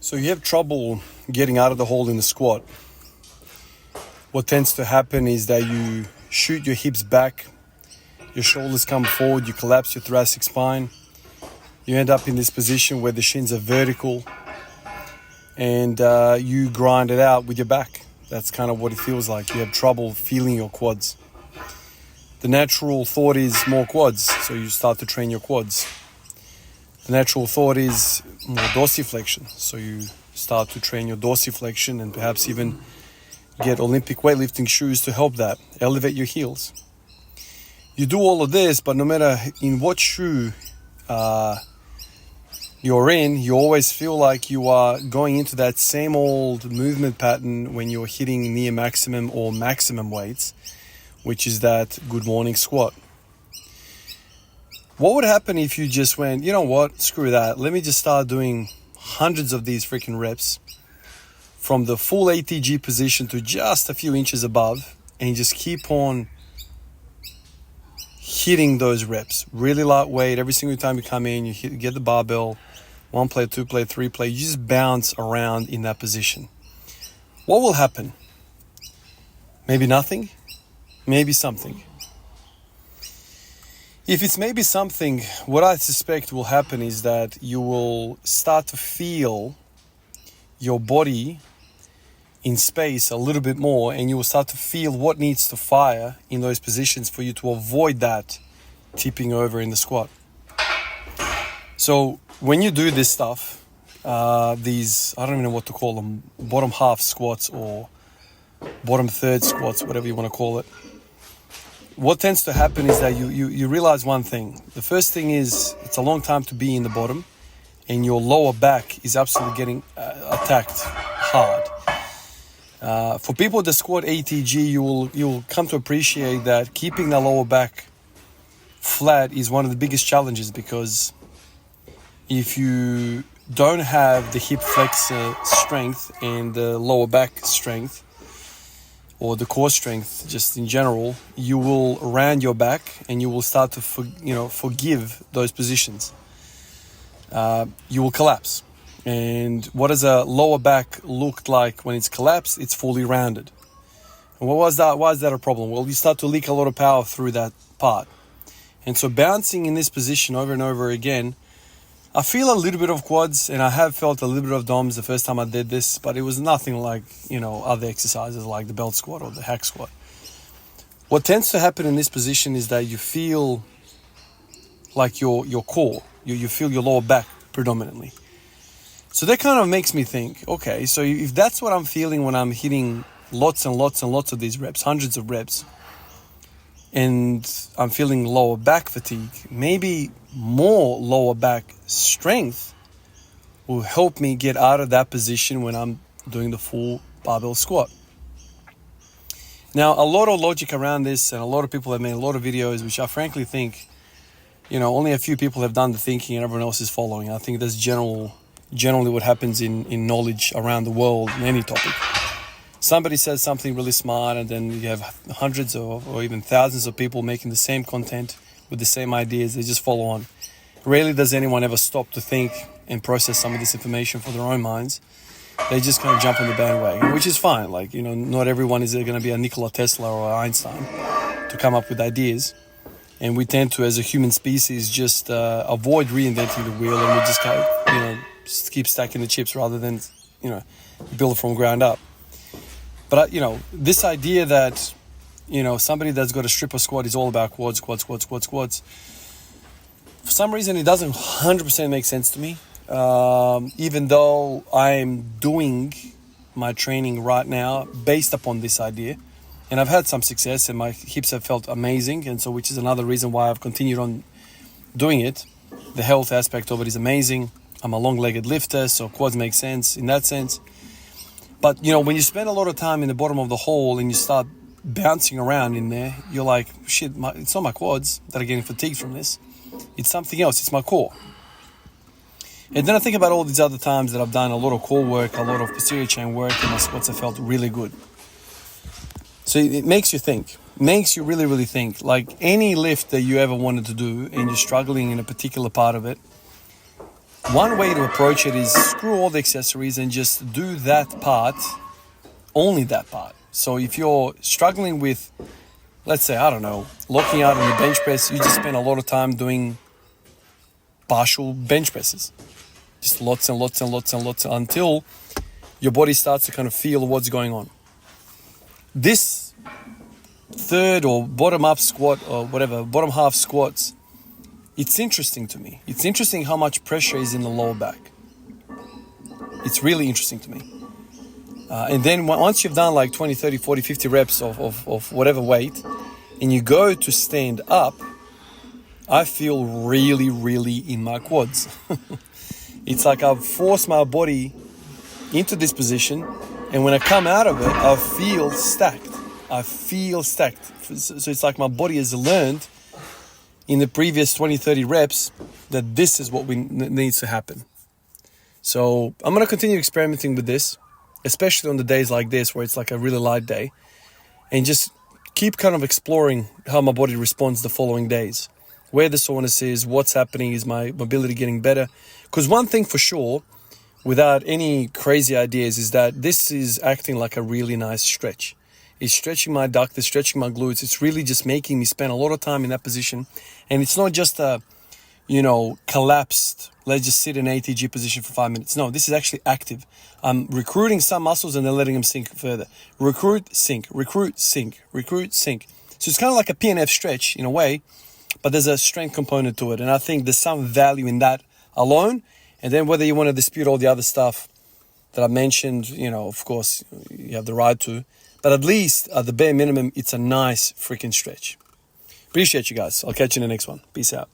So you have trouble getting out of the hole in the squat. What tends to happen is that you shoot your hips back, your shoulders come forward, you collapse your thoracic spine. You end up in this position where the shins are vertical and you grind it out with your back. That's kind of what it feels like. You have trouble feeling your quads. The natural thought is more quads, so you start to train your quads. The natural thought is more dorsiflexion, so you start to train your dorsiflexion and perhaps even get Olympic weightlifting shoes to help that, elevate your heels. You do all of this, but no matter in what shoe you're in, you always feel like you are going into that same old movement pattern when you're hitting near maximum or maximum weights, which is that good morning squat. What would happen if you just went, you know what, screw that, let me just start doing hundreds of these freaking reps from the full ATG position to just a few inches above, and just keep on hitting those reps. Really lightweight, every single time you come in, you get the barbell, 1 plate, 2 plate, 3 plate, you just bounce around in that position. What will happen? Maybe nothing, maybe something. If it's maybe something, what I suspect will happen is that you will start to feel your body in space a little bit more, and you will start to feel what needs to fire in those positions for you to avoid that tipping over in the squat. So when you do this stuff, these, I don't even know what to call them, bottom half squats or bottom third squats, whatever you want to call it, what tends to happen is that you realize one thing. The first thing is it's a long time to be in the bottom, and your lower back is absolutely getting attacked hard. For people that squat ATG, you'll come to appreciate that keeping the lower back flat is one of the biggest challenges, because if you don't have the hip flexor strength and the lower back strength, or the core strength just in general, you will round your back and you will start to forgive those positions. You will collapse. And what does a lower back look like when it's collapsed? It's fully rounded. And what was that? Why is that a problem? Well, you start to leak a lot of power through that part. And so bouncing in this position over and over again, I feel a little bit of quads, and I have felt a little bit of DOMs the first time I did this, but it was nothing like, other exercises like the belt squat or the hack squat. What tends to happen in this position is that you feel like your core, you feel your lower back predominantly. So that kind of makes me think, okay, so if that's what I'm feeling when I'm hitting lots and lots and lots of these reps, hundreds of reps, and I'm feeling lower back fatigue, maybe more lower back strength will help me get out of that position when I'm doing the full barbell squat. Now, a lot of logic around this, and a lot of people have made a lot of videos, which I frankly think, only a few people have done the thinking and everyone else is following. I think that's generally what happens in knowledge around the world in any topic. Somebody says something really smart, and then you have hundreds or even thousands of people making the same content with the same ideas. They just follow on. Rarely does anyone ever stop to think and process some of this information for their own minds. They just kind of jump on the bandwagon, which is fine. Not everyone is going to be a Nikola Tesla or Einstein to come up with ideas. And we tend to, as a human species, just avoid reinventing the wheel, and we just kind of, just keep stacking the chips rather than, build it from ground up. But, this idea that, somebody that's got a stripper squat is all about quads. For some reason, it doesn't 100% make sense to me. Even though I'm doing my training right now based upon this idea. And I've had some success, and my hips have felt amazing. And so, which is another reason why I've continued on doing it. The health aspect of it is amazing. I'm a long-legged lifter, so quads make sense in that sense. But, when you spend a lot of time in the bottom of the hole and you start bouncing around in there, you're like, shit, it's not my quads that are getting fatigued from this. It's something else. It's my core. And then I think about all these other times that I've done a lot of core work, a lot of posterior chain work, and my squats have felt really good. So it makes you think. Makes you really, really think. Like any lift that you ever wanted to do and you're struggling in a particular part of it, one way to approach it is screw all the accessories and just do that part, only that part. So if you're struggling with, let's say, I don't know, locking out on the bench press, you just spend a lot of time doing partial bench presses. Just lots and lots and lots and lots until your body starts to kind of feel what's going on. This third or bottom up squat or whatever, bottom half squats, it's interesting to me. It's interesting how much pressure is in the lower back. It's really interesting to me. And then once you've done like 20, 30, 40, 50 reps of whatever weight, and you go to stand up, I feel really, really in my quads. It's like I've forced my body into this position, and when I come out of it, I feel stacked. So it's like my body has learned in the previous 20, 30 reps that this is what needs to happen. So I'm going to continue experimenting with this, especially on the days like this where it's like a really light day, and just keep kind of exploring how my body responds the following days, where the soreness is, what's happening, is my mobility getting better? Because one thing for sure, without any crazy ideas, is that this is acting like a really nice stretch. It's stretching my duct, it's stretching my glutes. It's really just making me spend a lot of time in that position. And it's not just a, collapsed, let's just sit in ATG position for 5 minutes. No, this is actually active. I'm recruiting some muscles and then letting them sink further. Recruit, sink, recruit, sink, recruit, sink. So it's kind of like a PNF stretch in a way, but there's a strength component to it. And I think there's some value in that alone. And then whether you want to dispute all the other stuff that I mentioned, of course, you have the right to. But at least, at the bare minimum, it's a nice freaking stretch. Appreciate you guys. I'll catch you in the next one. Peace out.